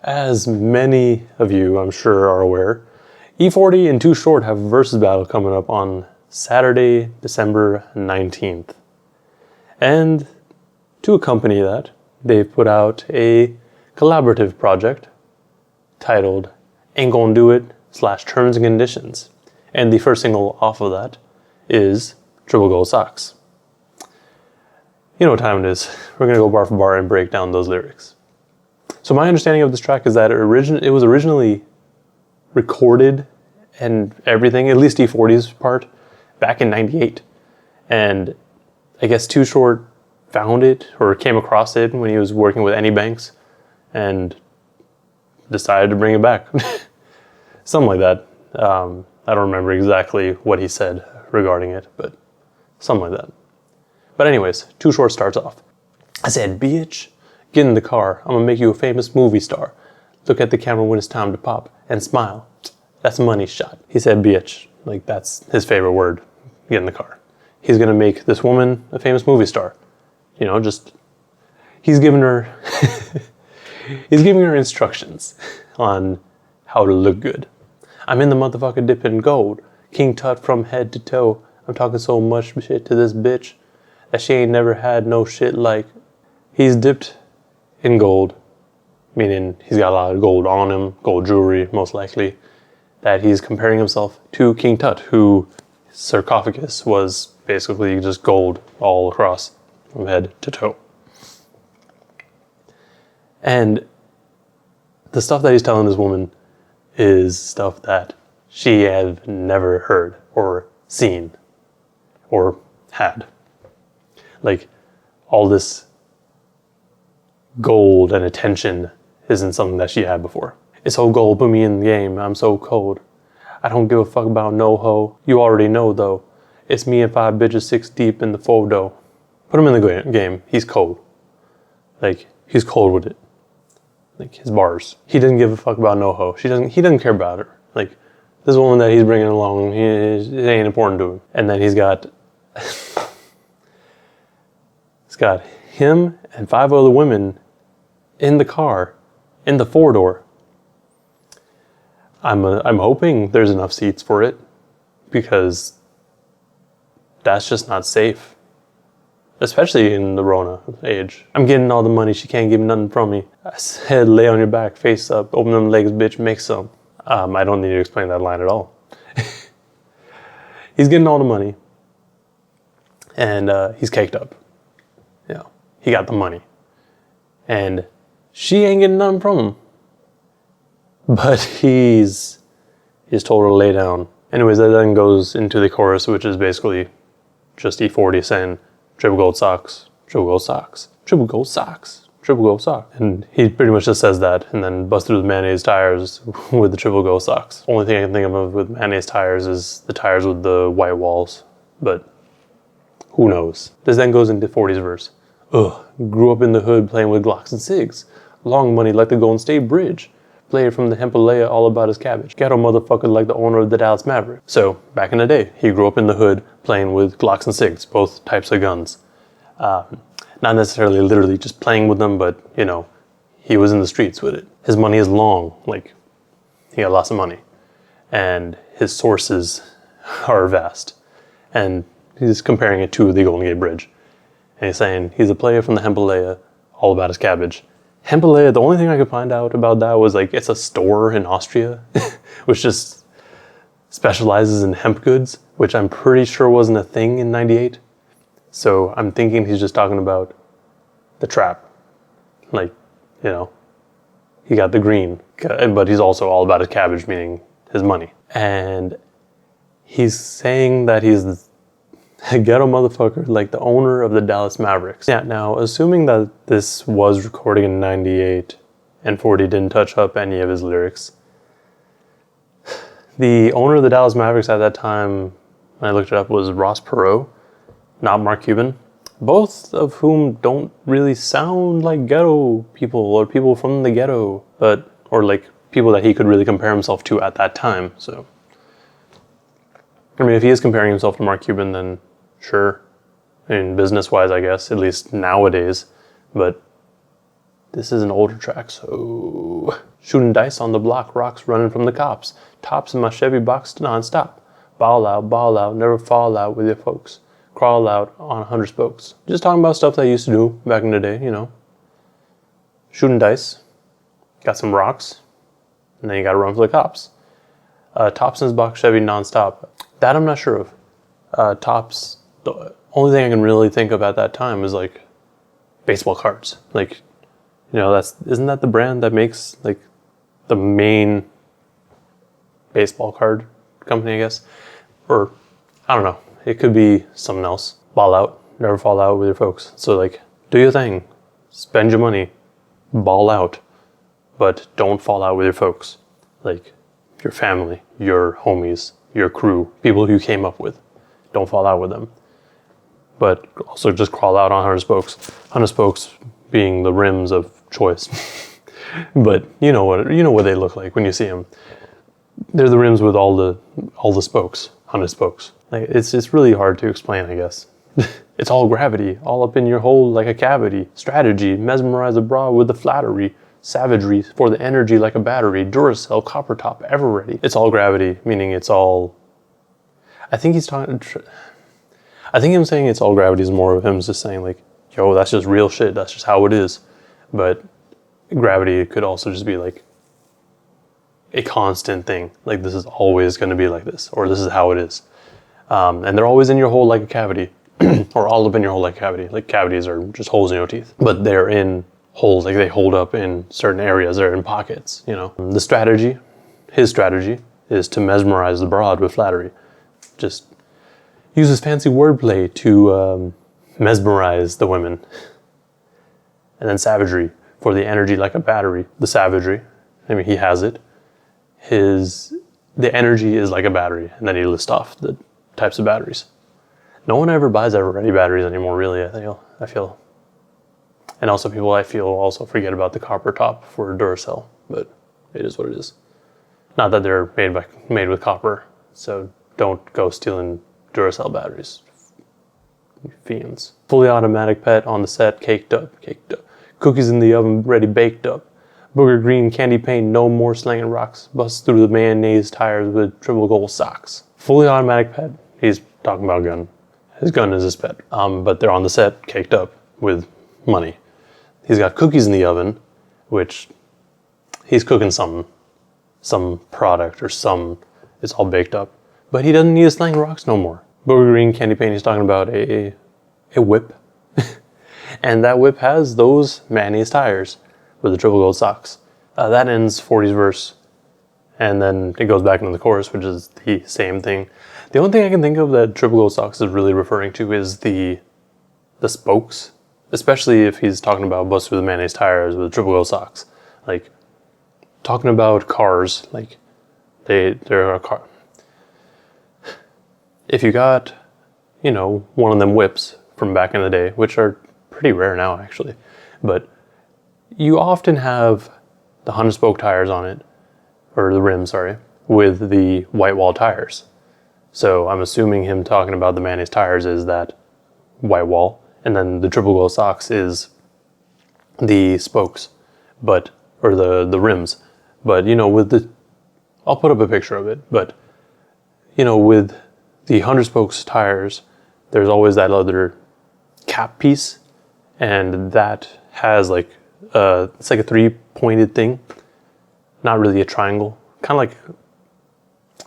As many of you, I'm sure, are aware, E-40 and Too Short have a Verzuz battle coming up on Saturday, December 19th. And to accompany that, they've put out a collaborative project titled Ain't Gonna Do It / Terms and Conditions. And the first single off of that is Triple Gold Sox. You know what time it is. We're gonna go bar for bar and break down those lyrics. So my understanding of this track is that it was originally recorded and everything, at least E-40's part, back in '98. And I guess Too Short found it or came across it when he was working with Any Banks and decided to bring it back. Something like that. I don't remember exactly what he said regarding it, but something like that. But anyways, Too Short starts off. I said, bitch, get in the car. I'm gonna make you a famous movie star. Look at the camera when it's time to pop and smile. That's a money shot. He said, bitch. Like, that's his favorite word. Get in the car. He's gonna make this woman a famous movie star. You know, just, he's giving her, he's giving her instructions on how to look good. I'm in the motherfucker dipping gold. King Tut from head to toe. I'm talking so much shit to this bitch that she ain't never had no shit like. He's dipped in gold, meaning he's got a lot of gold on him, gold jewelry most likely, that he's comparing himself to King Tut, who sarcophagus was basically just gold all across from head to toe. And the stuff that he's telling this woman is stuff that she had never heard or seen or had. Like, all this gold and attention isn't something that she had before. It's so gold, put me in the game, I'm so cold. I don't give a fuck about no hoe. You already know though. It's me and 5 bitches 6 deep in the photo. Put him in the game, he's cold. Like, he's cold with it. Like, his bars. He doesn't give a fuck about no hoe. He doesn't care about her. Like, this woman that he's bringing along, it ain't important to him. And then he's got him and 5 other women in the car, in the 4-door. I'm hoping there's enough seats for it, because that's just not safe. Especially in the Rona age. I'm getting all the money, she can't give nothing from me. I said, lay on your back, face up, open them legs, bitch, make some. I don't need to explain that line at all. He's getting all the money. And he's caked up. You know, he got the money. And she ain't getting nothing from him. But he's told her to lay down. Anyways, that then goes into the chorus, which is basically just E-40 saying, Triple Gold Sox, Triple Gold Sox, Triple Gold Sox, Triple Gold Sox. And he pretty much just says that and then busts through the mayonnaise tires with the Triple Gold Sox. Only thing I can think of with mayonnaise tires is the tires with the white walls. But who knows? This then goes into 40's verse. Ugh, grew up in the hood playing with Glocks and cigs. Long money like the Golden State Bridge. Player from the Himalaya all about his cabbage. Ghetto motherfucker like the owner of the Dallas Maverick. So, back in the day, he grew up in the hood playing with Glocks and cigs, both types of guns. Not necessarily literally just playing with them, but, you know, he was in the streets with it. His money is long, like, he got lots of money. And his sources are vast. And he's comparing it to the Golden Gate Bridge. And he's saying, he's a player from the Himalaya, all about his cabbage. Himalaya, the only thing I could find out about that was, like, it's a store in Austria, which just specializes in hemp goods, which I'm pretty sure wasn't a thing in '98. So I'm thinking he's just talking about the trap. Like, you know, he got the green, but he's also all about his cabbage, meaning his money. And he's saying that he's a ghetto motherfucker like the owner of the Dallas Mavericks. Yeah, now, assuming that this was recording in '98 and 40 didn't touch up any of his lyrics, the owner of the Dallas Mavericks at that time, when I looked it up, was Ross Perot, not Mark Cuban. Both of whom don't really sound like ghetto people or people from the ghetto, or like people that he could really compare himself to at that time. So, I mean, if he is comparing himself to Mark Cuban, then sure. I mean, business-wise, I guess, at least nowadays. But this is an older track, so Shooting dice on the block, rocks running from the cops. Tops in my Chevy box non-stop. Ball out, never fall out with your folks. Crawl out on 100 spokes. Just talking about stuff that I used to do back in the day, you know. Shooting dice. Got some rocks. And then you gotta run for the cops. Tops in his box, Chevy non-stop. That I'm not sure of. Tops, the only thing I can really think of at that time is like baseball cards. Like, you know, isn't that the brand that makes like the main baseball card company, I guess? Or, I don't know. It could be something else. Ball out, never fall out with your folks. So like, do your thing. Spend your money. Ball out. But don't fall out with your folks. Like, your family, your homies, your crew, people you came up with. Don't fall out with them. But also just crawl out on 100 spokes. 100 spokes being the rims of choice. But you know what they look like when you see them. They're the rims with all the spokes, 100 spokes. Like, it's really hard to explain, I guess. It's all gravity, all up in your hole like a cavity. Strategy, mesmerize a broad with the flattery. Savagery for the energy like a battery. Duracell, copper top, ever ready. It's all gravity, meaning it's all... I think him saying it's all gravity is more of him just saying like, yo, that's just real shit. That's just how it is. But gravity could also just be like a constant thing. Like, this is always going to be like this, or this is how it is. And they're always in your hole like a cavity, or all up in your hole like a cavity. Like, cavities are just holes in your teeth, but they're in holes. Like, they hold up in certain areas. They're in pockets, you know. His strategy is to mesmerize the broad with flattery. Just uses fancy wordplay to mesmerize the women. And then savagery for the energy like a battery. The savagery, I mean, he has it. The energy is like a battery, and then he lists off the types of batteries. No one ever buys ever-ready batteries anymore, really, I feel. And also people, I feel, also forget about the copper top for Duracell, but it is what it is. Not that they're made with copper, so don't go stealing Duracell batteries. You fiends. Fully automatic pet on the set, caked up. Cookies in the oven, ready baked up. Booger green candy paint, no more slanging rocks. Busts through the mayonnaise tires with Triple Gold Sox. Fully automatic pet. He's talking about a gun. His gun is his pet. But they're on the set, caked up with money. He's got cookies in the oven, which he's cooking some product or it's all baked up. But he doesn't need to slang rocks no more. Booger green candy paint, he's talking about a whip. And that whip has those mayonnaise tires with the Triple Gold Sox. That ends 40's verse. And then it goes back into the chorus, which is the same thing. The only thing I can think of that Triple Gold Sox is really referring to is the spokes. Especially if he's talking about bust through the mayonnaise tires with Triple Gold Sox. Like, talking about cars, like, they're a car. If you got, you know, one of them whips from back in the day, which are pretty rare now, actually, but you often have the 100-spoke tires on it, or the rim, sorry, with the white wall tires. So I'm assuming him talking about the mayonnaise tires is that white wall, and then the Triple Gold Sox is the spokes, or the rims. But, you know, I'll put up a picture of it, but, you know, with the 100 spokes tires, there's always that other cap piece, and that has like, it's like a 3-pointed thing, not really a triangle, kind of like,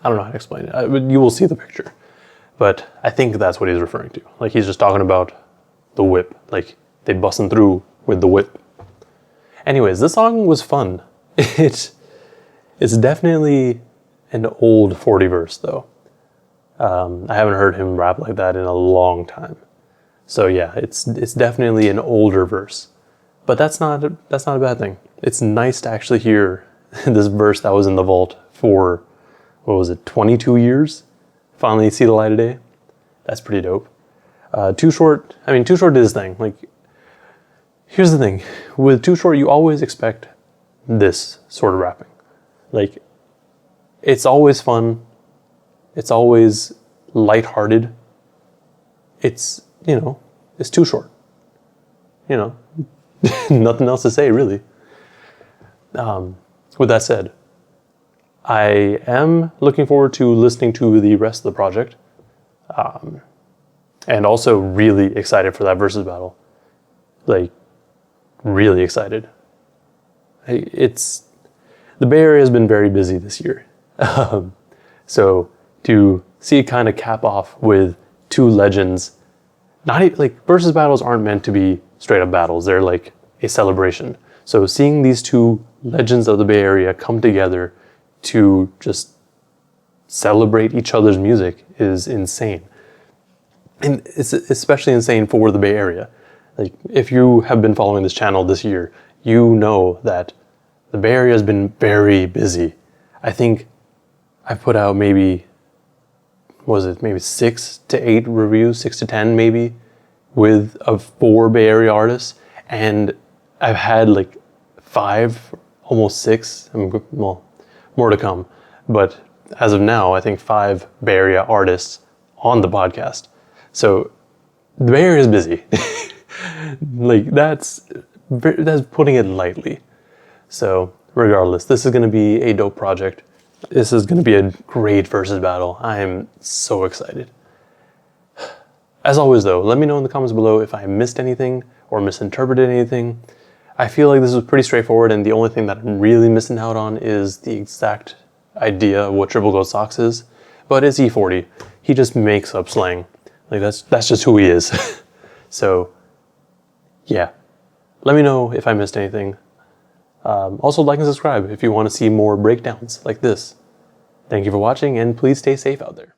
I don't know how to explain it. You will see the picture, but I think that's what he's referring to. Like, he's just talking about the whip, like they busting through with the whip. Anyways, this song was fun. It's definitely an old 40 verse though. I haven't heard him rap like that in a long time. So yeah, it's definitely an older verse, but that's not a bad thing. It's nice to actually hear this verse that was in the vault for, what was it, 22 years? Finally see the light of day. That's pretty dope. Too Short did his thing. Like, here's the thing. With Too Short, you always expect this sort of rapping. Like, it's always fun. It's always lighthearted. It's, you know, it's Too Short. You know, nothing else to say, really. with that said, I am looking forward to listening to the rest of the project. And also really excited for that Verzuz battle. Like, really excited. The Bay Area has been very busy this year. So to see it kind of cap off with two legends, not even, like, Verzuz battles aren't meant to be straight up battles. They're like a celebration. So seeing these two legends of the Bay Area come together to just celebrate each other's music is insane. And it's especially insane for the Bay Area. Like, if you have been following this channel this year, you know that the Bay Area has been very busy. I think I've put out maybe 6 to 8 reviews, 6 to 10 maybe, with 4 Bay Area artists. And I've had like 5, almost 6, well, more to come. But as of now, I think 5 Bay Area artists on the podcast. So the Bay Area is busy. Like, that's putting it lightly. So regardless, this is going to be a dope project. This is going to be a great Verzuz battle. I am so excited. As always though, let me know in the comments below if I missed anything or misinterpreted anything. I feel like this was pretty straightforward, and the only thing that I'm really missing out on is the exact idea of what Triple Gold Sox is. But it's E-40. He just makes up slang. Like, that's just who he is. So, yeah. Let me know if I missed anything. Also, like and subscribe if you want to see more breakdowns like this. Thank you for watching, and please stay safe out there.